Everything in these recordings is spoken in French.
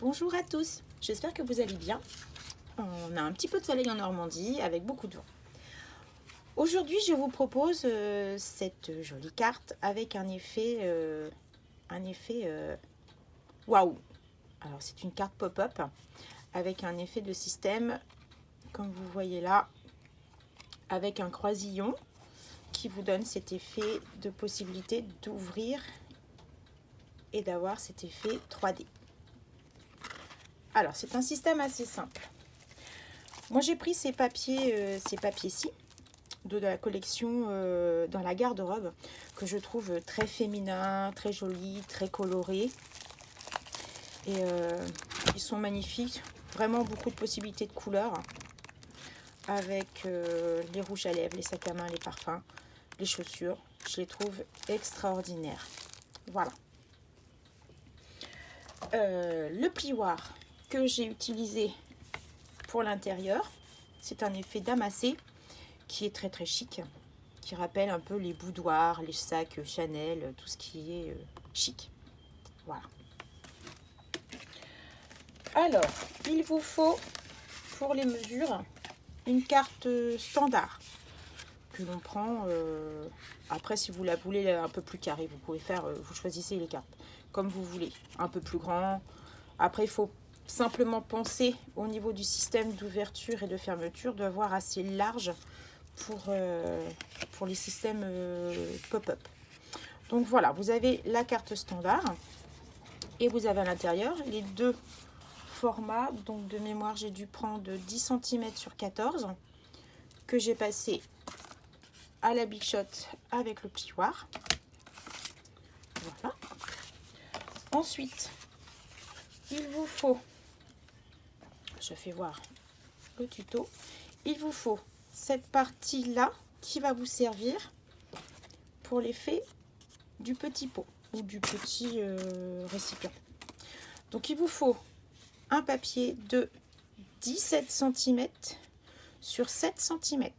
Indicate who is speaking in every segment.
Speaker 1: Bonjour à tous, j'espère que vous allez bien. On a un petit peu de soleil en Normandie avec beaucoup de vent. Aujourd'hui, je vous propose cette jolie carte avec un effet waouh. Alors c'est une carte pop-up avec un effet de système, comme vous voyez là, avec un croisillon qui vous donne cet effet de possibilité d'ouvrir et d'avoir cet effet 3D. Alors c'est un système assez simple. Moi j'ai pris ces papiers-ci de la collection dans la garde-robe que je trouve très féminin, très joli, très coloré. Et ils sont magnifiques, vraiment beaucoup de possibilités de couleurs avec les rouges à lèvres, les sacs à main, les parfums, les chaussures. Je les trouve extraordinaires. Voilà. Le plioir que j'ai utilisé pour l'intérieur, c'est un effet damassé qui est très très chic, qui rappelle un peu les boudoirs, les sacs Chanel, tout ce qui est chic. Voilà. Alors, il vous faut pour les mesures une carte standard que l'on prend. Après, si vous la voulez un peu plus carrée, vous pouvez faire, vous choisissez les cartes comme vous voulez, un peu plus grand. Après, il faut simplement penser au niveau du système d'ouverture et de fermeture d'avoir assez large pour les systèmes pop-up. Donc voilà, vous avez la carte standard et vous avez à l'intérieur les deux formats. Donc de mémoire, j'ai dû prendre 10 cm sur 14 que j'ai passé à la Big Shot avec le plioir. Voilà. Ensuite, il vous faut, je fais voir le tuto, il vous faut cette partie-là qui va vous servir pour l'effet du petit pot ou du petit récipient. Donc il vous faut un papier de 17 cm sur 7 cm.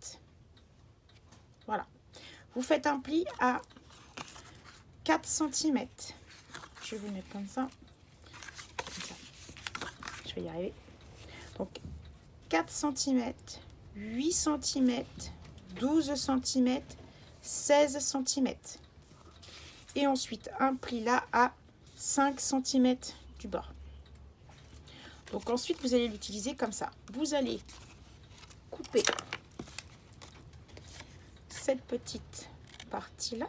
Speaker 1: Voilà. Vous faites un pli à 4 cm. Je vais vous mettre comme ça. Je vais y arriver. Donc 4 cm, 8 cm, 12 cm, 16 cm. Et ensuite un pli là à 5 cm du bord. Donc ensuite vous allez l'utiliser comme ça. Vous allez couper cette petite partie là,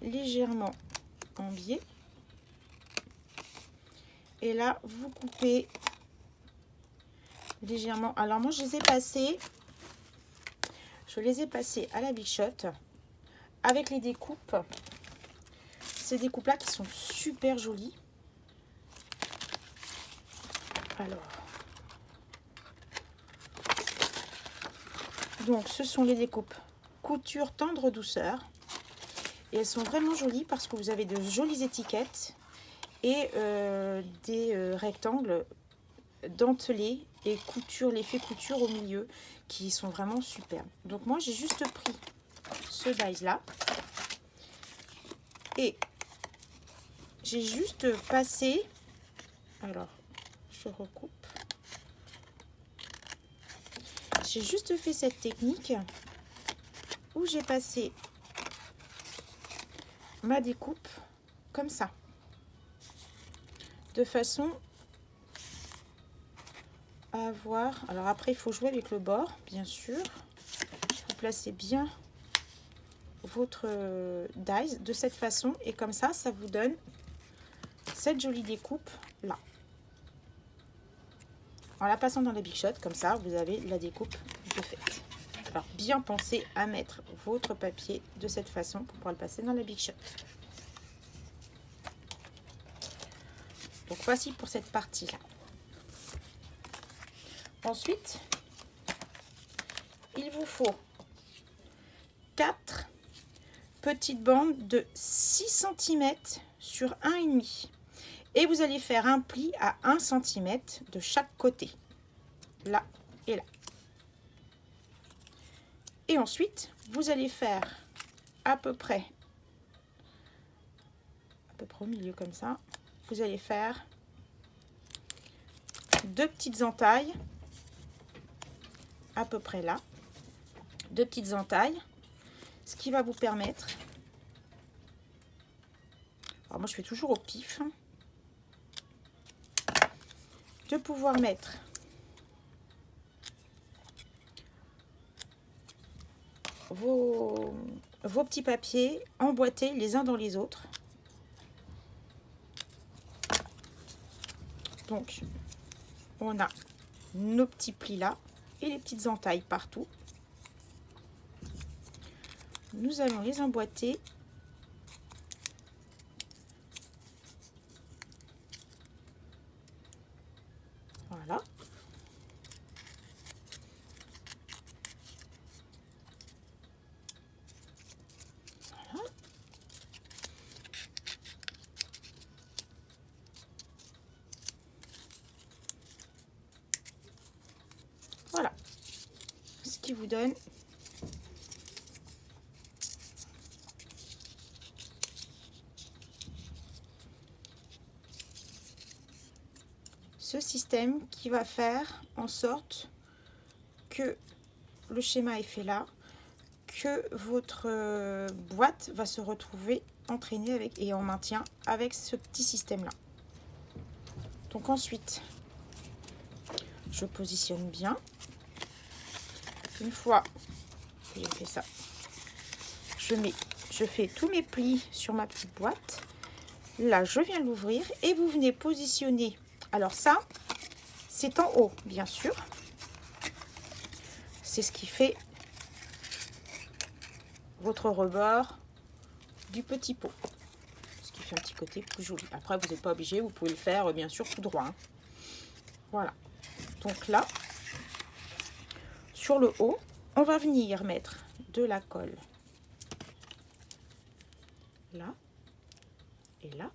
Speaker 1: légèrement en biais. Et là vous coupez légèrement. Alors moi je les ai passés à la Big Shot avec les découpes. Ces découpes là qui sont super jolies. Alors, donc ce sont les découpes couture tendre douceur et elles sont vraiment jolies parce que vous avez de jolies étiquettes et des rectangles dentelés et couture, l'effet couture au milieu qui sont vraiment superbes. Donc moi j'ai juste pris ce dies là et j'ai juste passé, alors je recoupe, j'ai juste fait cette technique où j'ai passé ma découpe comme ça, de façon à avoir, alors après il faut jouer avec le bord bien sûr, vous placez bien votre dies de cette façon et comme ça, ça vous donne cette jolie découpe là. En la passant dans la Big Shot, comme ça, vous avez la découpe de fait. Alors, bien pensez à mettre votre papier de cette façon pour pouvoir le passer dans la Big Shot. Donc, voici pour cette partie-là. Ensuite, il vous faut 4 petites bandes de 6 cm sur 1,5. Et vous allez faire un pli à 1 cm de chaque côté, là et là. Et ensuite, vous allez faire à peu près au milieu comme ça, vous allez faire 2 petites entailles, à peu près là. 2 petites entailles, ce qui va vous permettre, alors moi je fais toujours au pif, de pouvoir mettre vos petits papiers emboîtés les uns dans les autres. Donc on a nos petits plis là et les petites entailles partout. Nous allons les emboîter voilà. Voilà, ce qui vous donne ce système qui va faire en sorte que le schéma est fait là, que votre boîte va se retrouver entraînée avec et en maintien avec ce petit système là. Donc ensuite, je positionne bien. Une fois que j'ai fait ça, je fais tous mes plis sur ma petite boîte. Là, je viens l'ouvrir et vous venez positionner. Alors ça, c'est en haut, bien sûr. C'est ce qui fait votre rebord du petit pot. Ce qui fait un petit côté plus joli. Après, vous n'êtes pas obligé, vous pouvez le faire, bien sûr, tout droit. Hein. Voilà. Donc là, sur le haut, on va venir mettre de la colle là, et là,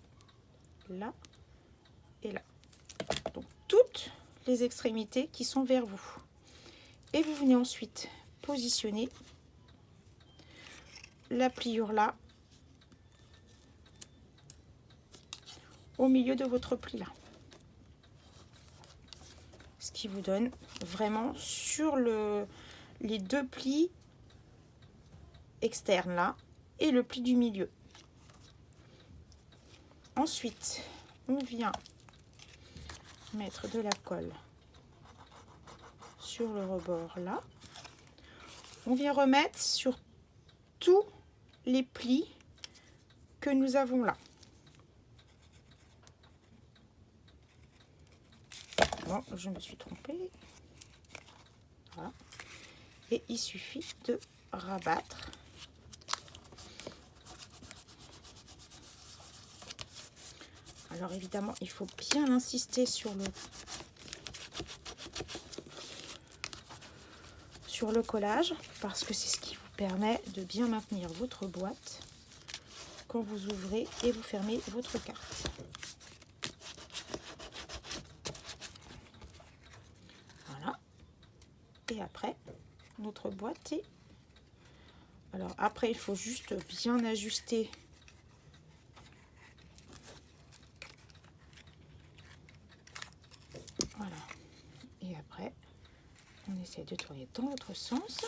Speaker 1: là, et là. Donc, toutes les extrémités qui sont vers vous. Et vous venez ensuite positionner la pliure là, au milieu de votre pli là. Ce qui vous donne vraiment sur les 2 plis externes là et le pli du milieu. Ensuite, on vient mettre de la colle sur le rebord là. On vient remettre sur tous les plis que nous avons là. Bon, je me suis trompée. Voilà. Et il suffit de rabattre. Alors évidemment, il faut bien insister sur le collage parce que c'est ce qui vous permet de bien maintenir votre boîte quand vous ouvrez et vous fermez votre carte. Voilà. Et après, notre boîte est... Alors après, il faut juste bien ajuster voilà. Et après, on essaie de tourner dans l'autre sens.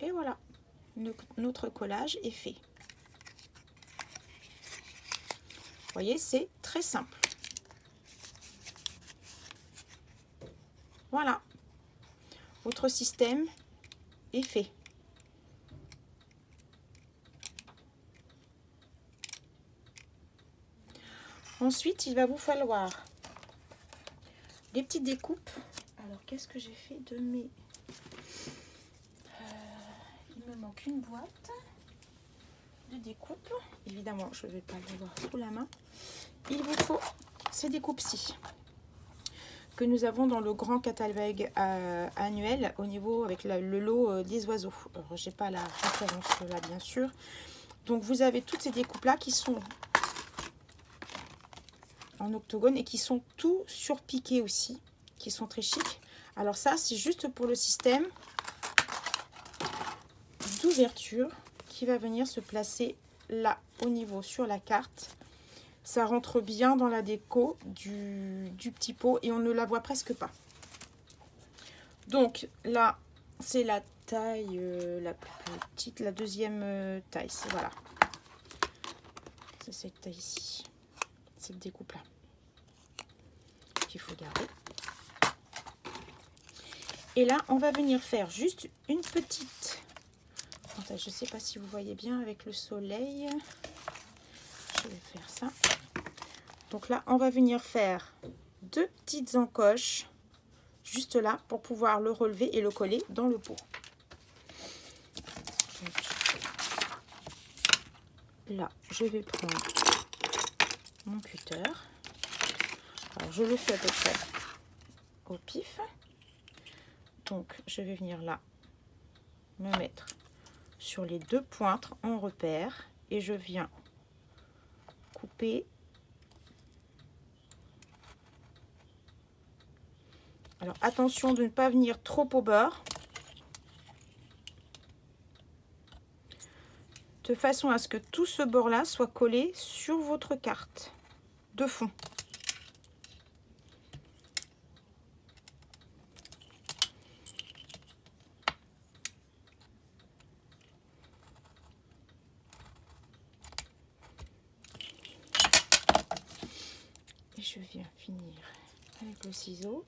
Speaker 1: Et voilà, notre collage est fait. Vous voyez, c'est très simple. Voilà, votre système est fait. Ensuite, il va vous falloir des petites découpes. Alors, qu'est-ce que j'ai fait de mes... il me manque une boîte de découpe. Évidemment, je ne vais pas l'avoir sous la main. Il vous faut ces découpes-ci que nous avons dans le grand catalogue annuel au niveau avec le lot des oiseaux. Alors, j'ai pas la référence là, bien sûr. Donc, vous avez toutes ces découpes-là qui sont en octogone et qui sont tout surpiqués aussi, qui sont très chics. Alors ça, c'est juste pour le système d'ouverture qui va venir se placer là au niveau sur la carte. Ça rentre bien dans la déco du petit pot et on ne la voit presque pas. Donc là, c'est la taille la plus petite, la deuxième taille. Voilà. C'est cette taille ici. Cette découpe là. Qu'il faut garder. Et là, on va venir faire juste une petite... Je ne sais pas si vous voyez bien avec le soleil. Je vais faire ça. Donc là, on va venir faire 2 petites encoches juste là pour pouvoir le relever et le coller dans le pot. Donc, là, je vais prendre mon cutter. Alors, je le fais à peu près au pif. Donc, je vais venir là, me mettre sur les 2 pointes en repère et je viens couper. Alors, attention de ne pas venir trop au bord, de façon à ce que tout ce bord-là soit collé sur votre carte de fond. Et je viens finir avec le ciseau.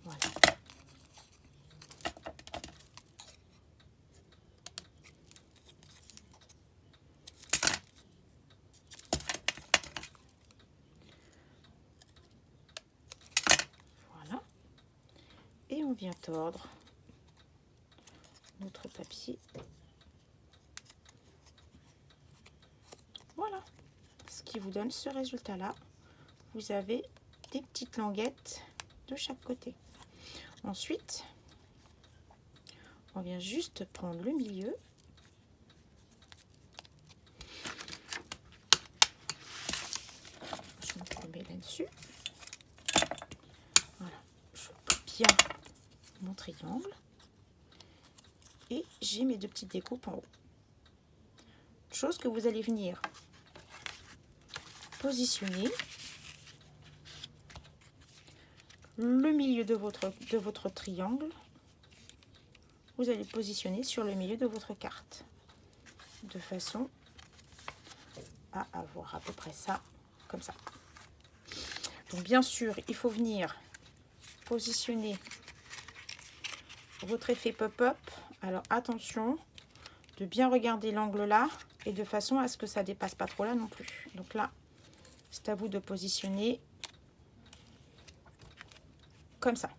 Speaker 1: Voilà. Voilà. Et on vient tordre notre papier. Voilà. Ce qui vous donne ce résultat-là. Vous avez des petites languettes de chaque côté. Ensuite, on vient juste prendre le milieu. Je me mets là-dessus. Voilà. Je coupe bien mon triangle. Et j'ai mes 2 petites découpes en haut. Chose que vous allez venir positionner le milieu de votre triangle. Vous allez positionner sur le milieu de votre carte de façon à avoir à peu près ça, comme ça. Donc bien sûr, il faut venir positionner votre effet pop-up. Alors attention de bien regarder l'angle là et de façon à ce que ça dépasse pas trop là non plus. Donc là, c'est à vous de positionner comme ça.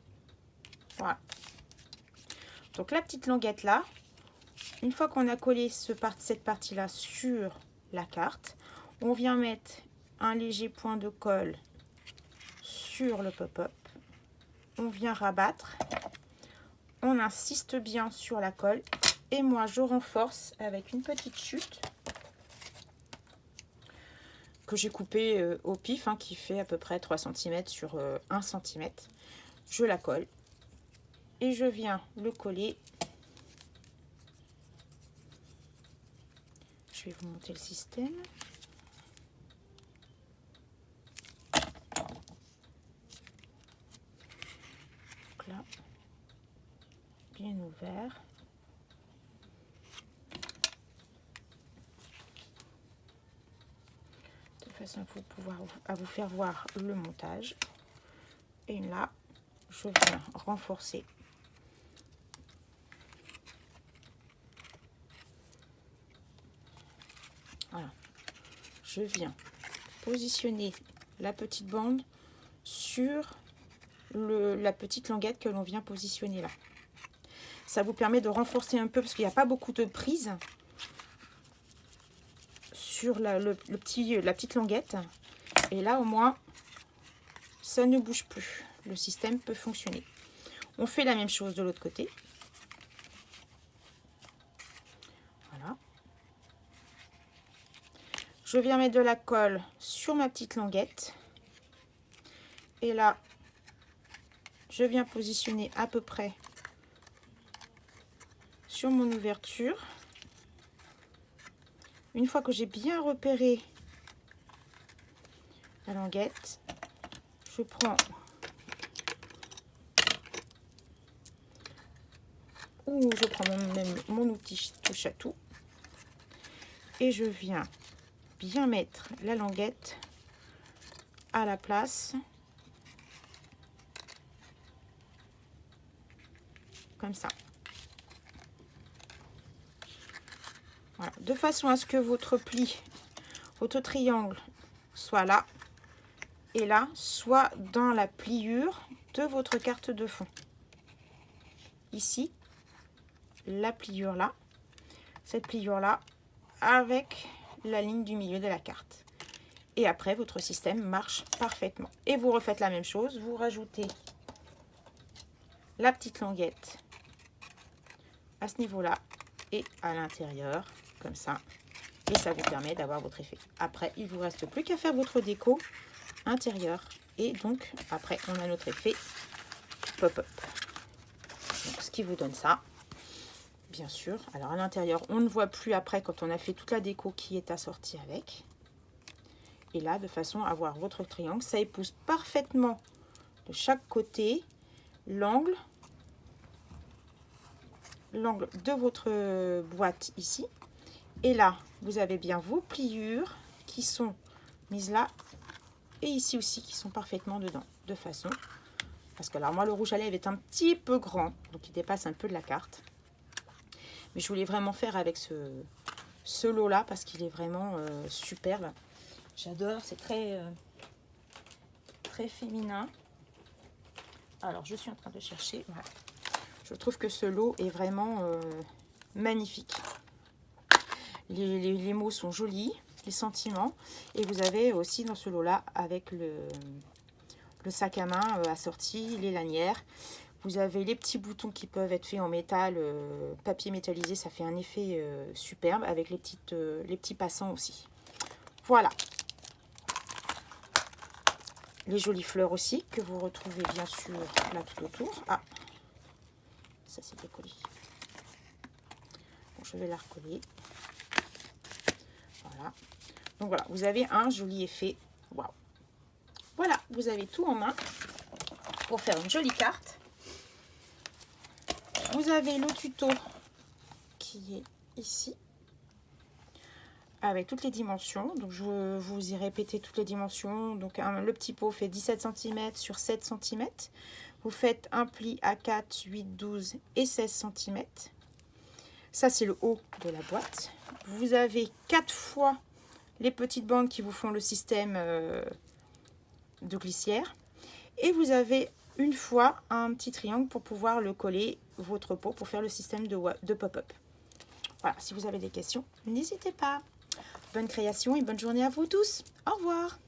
Speaker 1: Voilà. Donc la petite languette là, une fois qu'on a collé cette partie là sur la carte, on vient mettre un léger point de colle sur le pop-up. On vient rabattre. On insiste bien sur la colle. Et moi, je renforce avec une petite chute que j'ai coupée au pif, hein, qui fait à peu près 3 cm sur 1 cm. Je la colle et je viens le coller. Je vais vous montrer le système. Donc là, bien ouvert. De façon à vous faire voir le montage. Et là, je viens renforcer. Voilà. Je viens positionner la petite bande sur la petite languette que l'on vient positionner là. Ça vous permet de renforcer un peu parce qu'il n'y a pas beaucoup de prise sur la petite languette. Et là, au moins, ça ne bouge plus. Le système peut fonctionner. On fait la même chose de l'autre côté. Voilà. Je viens mettre de la colle sur ma petite languette. Et là, je viens positionner à peu près sur mon ouverture. une fois que j'ai bien repéré la languette, je prends même mon outil touche à tout et je viens bien mettre la languette à la place, comme ça. Voilà, de façon à ce que votre pli, votre triangle soit là et là, soit dans la pliure de votre carte de fond. Ici, la pliure là, cette pliure là, avec la ligne du milieu de la carte. Et après, votre système marche parfaitement. Et vous refaites la même chose, vous rajoutez la petite languette à ce niveau-là et à l'intérieur, comme ça. Et ça vous permet d'avoir votre effet. Après, il ne vous reste plus qu'à faire votre déco intérieure. Et donc, après, on a notre effet pop-up. Donc, ce qui vous donne ça, bien sûr. Alors, à l'intérieur, on ne voit plus après quand on a fait toute la déco qui est assortie avec. Et là, de façon à avoir votre triangle, ça épouse parfaitement de chaque côté l'angle de votre boîte ici. Et là, vous avez bien vos pliures qui sont mises là et ici aussi qui sont parfaitement dedans. De façon, parce que alors moi le rouge à lèvres est un petit peu grand, donc il dépasse un peu de la carte. Mais je voulais vraiment faire avec ce lot là parce qu'il est vraiment superbe. J'adore, c'est très féminin. Alors, je suis en train de chercher. Voilà. Je trouve que ce lot est vraiment magnifique. Les mots sont jolis, les sentiments. Et vous avez aussi dans ce lot-là, avec le sac à main assorti, les lanières. Vous avez les petits boutons qui peuvent être faits en métal, papier métallisé. Ça fait un effet superbe avec les petits passants aussi. Voilà. Les jolies fleurs aussi, que vous retrouvez bien sûr là tout autour. Ah, ça c'est décollé. Bon, je vais la recoller. Voilà. Donc voilà, vous avez un joli effet. Waouh. Voilà, vous avez tout en main pour faire une jolie carte. Vous avez le tuto qui est ici, avec toutes les dimensions. Donc je vous y répéter toutes les dimensions. Donc le petit pot fait 17 cm sur 7 cm. Vous faites un pli à 4, 8, 12 et 16 cm. Ça c'est le haut de la boîte. Vous avez 4 fois les petites bandes qui vous font le système de glissière. Et vous avez une fois un petit triangle pour pouvoir le coller votre pot pour faire le système de pop-up. Voilà, si vous avez des questions, n'hésitez pas. Bonne création et bonne journée à vous tous. Au revoir.